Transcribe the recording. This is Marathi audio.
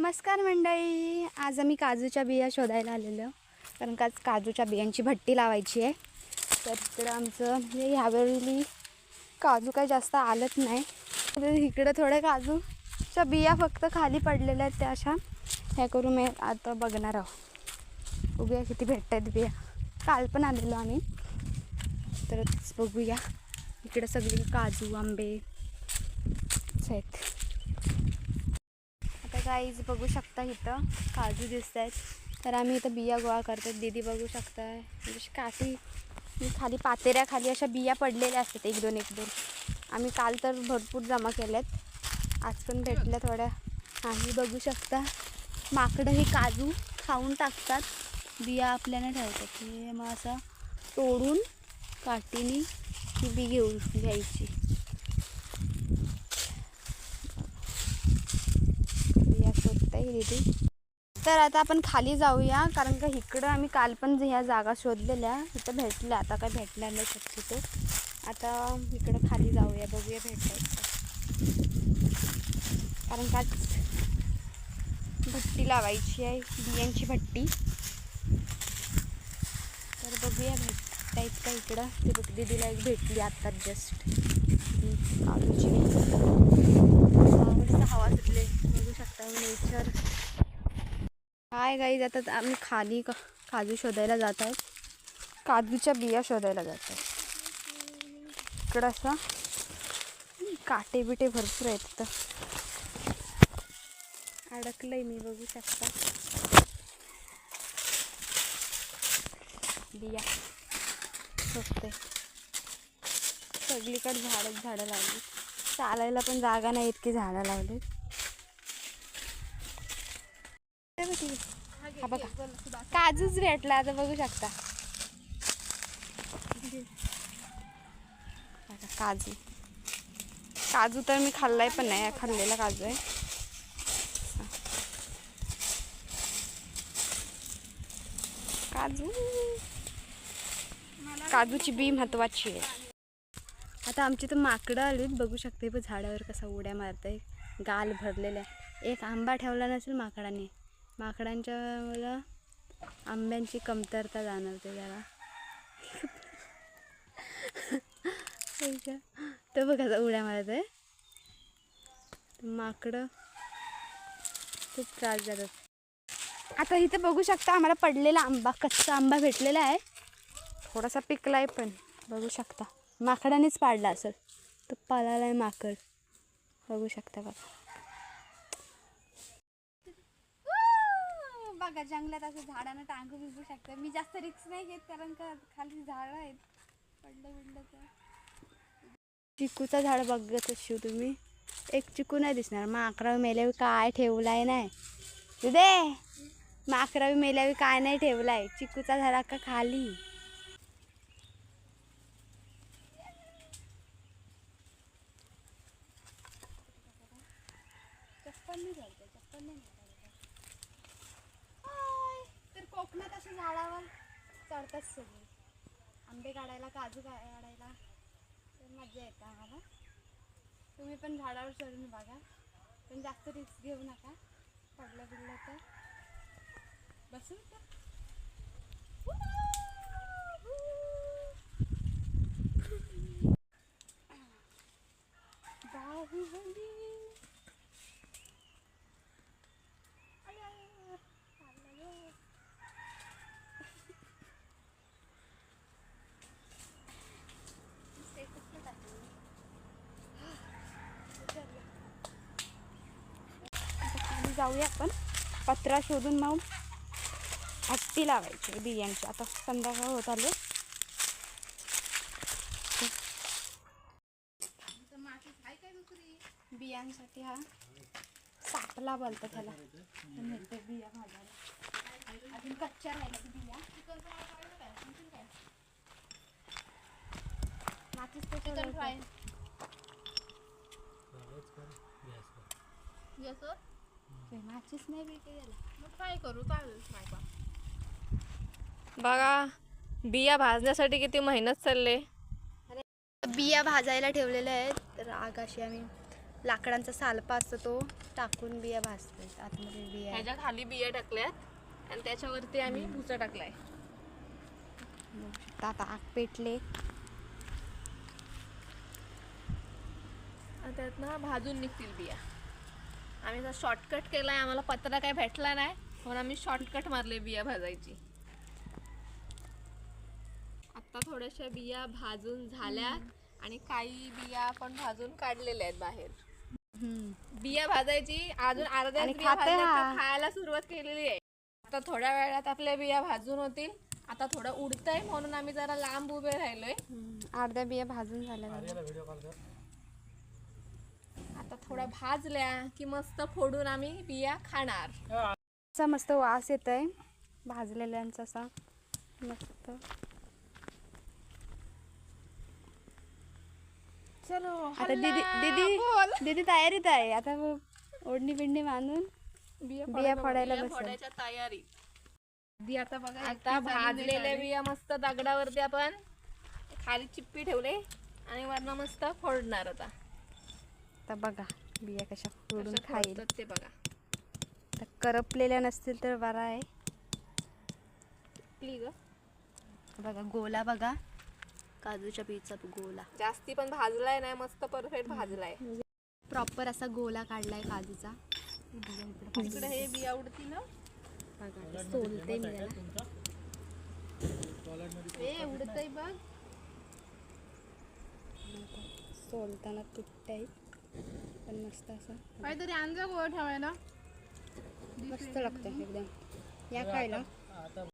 नमस्कार मंडळी, आज आम्ही काजूच्या बिया शोधायला आलेलो कारण का काजूच्या बियांची भट्टी लावायची आहे. तर इकडं आमचं म्हणजे ह्यावेळी काजू काही जास्त आलंच नाही. इकडं थोड्या काजूच्या बिया फक्त खाली पडलेल्या आहेत, त्या अशा ह्या करू मी आता बघणार आहोत. बघूया किती भेटत आहेत बिया. काल पण आलेलो आम्ही, तर बघूया. इकडं सगळी काजू आंबे आहेत. आता गाईज बघू शकता इथं काजू दिसत आहेत, तर आम्ही इथं बिया गोळा करतो. दीदी बघू शकताय म्हणजे काठी खाली पातेऱ्याखाली अशा बिया पडलेल्या असतात, एक दोन आम्ही काल तर भरपूर जमा केल्यात, आज पण भेटल्या थोड्या. ही बघू शकता माकडं हे काजू खाऊन टाकतात, बिया आपल्याला ठेवतात. हे मग असं तोडून काठीने ही बी घेऊन घ्यायची. दीदी तर आता आपण खाली जाऊया, कारण का इकडं आम्ही काल पण ह्या जागा शोधलेल्या, इथं भेटल्या. आता काय भेटल्या नाही शक्यतो. आता इकडं खाली जाऊया, बघूया भेटायचं. कारण का भट्टी लावायची आहे, बियांची भट्टी. तर बघूया भेटायचं का इकडं. ते बघ दीदीला एक भेटली आत्ताच जस्ट काजूची. हवा सुटले, बघू शकता नेचर. हाय गाईज, आता आम्ही खाली काजू शोधायला जात आहोत, काजूच्या बिया शोधायला जात आहोत. इकडं असं काटे बिटे भरपूर आहेत. तर अडकलंय मी, बघू शकता बिया शोधते. सगळीकडे झाडं लावली, चालायला पण जागा नाही इतकी झाडं लावली. हा बघा काजूच भेटला, आता बघू शकता. काजू काजू तर मी खाल्लाय पण नाही, खाल्लेला काजू आहे. काजूची बी महत्वाची आहे. आता आमची तर माकडं आलीत, बघू शकते. पण झाडावर कसा उड्या मारतंय, गाल भरलेल्या. एक आंबा ठेवला नसेल माकडाने. माकडांच्या मला आंब्यांची कमतरता जाणवते जरा. तर बघ कसा उड्या मारत आहे. माकडं खूप त्रास देतात. आता इथं बघू शकता आम्हाला पडलेला आंबा, कच्चा आंबा भेटलेला आहे. थोडासा पिकला आहे पण बघू शकता. माकडानेच पाडला असेल, तर पळाला आहे माकड, बघू शकता. बघा जंगलात असं झाडांना टांगू बिंगू शकता. मी जास्त रिक्स नाही घेत, कारण का खाली झाडं आहेत, पडलं तर. चिकूचा झाड बघत असू तुम्ही, एक चिकू नाही दिसणार. माकडावी मेल्यावी काय ठेवलाय नाही तुझे, माकडावी मेल्यावी काय नाही ठेवलाय. चिकूचा झाड का खाली. तर कोकणात असं झाडावर चढतात सगळे, आंबे काढायला, काजू काढायला, तर मजा येते आम्हाला. तुम्ही पण झाडावर चढून बघा, पण जास्त रिस्क घेऊ नका. पडलं तर बसून जाऊया आपण. पत्रा शोधून मग भट्टी लावायची बियांची. आता संध्याकाळ होत आले. बियांसाठी हा सापला बोलतात त्याला. बिया भाजायला अजून कच्च्या राहिल्या बिया. माचीस नाही भेटे, काय करू, चालेल नाही. बघा बिया भाजण्यासाठी किती मेहनत चालले. बिया भाजायला ठेवलेल्या आहेत. तर आग अशी आम्ही लाकडांचा सालपा असतो तो टाकून बिया भाजतात. आतमध्ये बिया आहेत. ह्याच्या खाली बिया टाकल्यात आणि त्याच्यावरती आम्ही भुसा टाकलाय. बघू शकता आता आग पेटले. आणि त्यातनं भाजून निघतील बिया. आम्ही जर शॉर्टकट केलाय, आम्हाला पत्रा काय भेटला नाही म्हणून आम्ही शॉर्टकट मारले बिया भाजायची. आता थोड्याशा बिया भाजून झाल्या आणि काही बिया पण भाजून काढलेल्या आहेत बाहेर. बिया भाजायची अजून अर्ध्या आणि बिया खाते भाजल्या हा. तर खायला सुरुवात केलेली आहे. आता थोड्या वेळात आपल्या बिया भाजून होतील. आता थोडं उडतंय म्हणून आम्ही जरा लांब उभे राहिलोय. अर्ध्या बिया भाजून झाल्या बघा. आता थोड्या भाजल्या की मस्त फोडून आम्ही बिया खाणार. असा मस्त वास येत आहे भाजलेल्यांचा असा मस्त. चलो आता दीदी तयारीत आहे. आता ओढणी बिंडणी बांधून बिया फोडायला बसेल. फोडायच्या तयारी. आता बघा, आता भाजलेल्या बिया मस्त दगडावरती आपण खाली चिप्पी ठेवले आणि वरनं मस्त फोडणार. आता बघा बिया कशा फोडून कशा खाईल. फोडतात ते बघा. आता करपलेल्या नसतील तर बरा आहे. ग बघा गोला बघा, काजूच्या बीचा गोला जास्ती पण भाजलाय नाही, मस्त परफेक्ट भाजलाय. प्रॉपर असा गोला काढलाय काजूचा. इकडे हे बिया उडतील ना. बघा सोलते मी याला. हे उडतय बघ. सोलताना तुटतंय पण मस्त असं काहीतरी अंजा गोळ ठेवायला मस्त लागतं एकदम. या खायला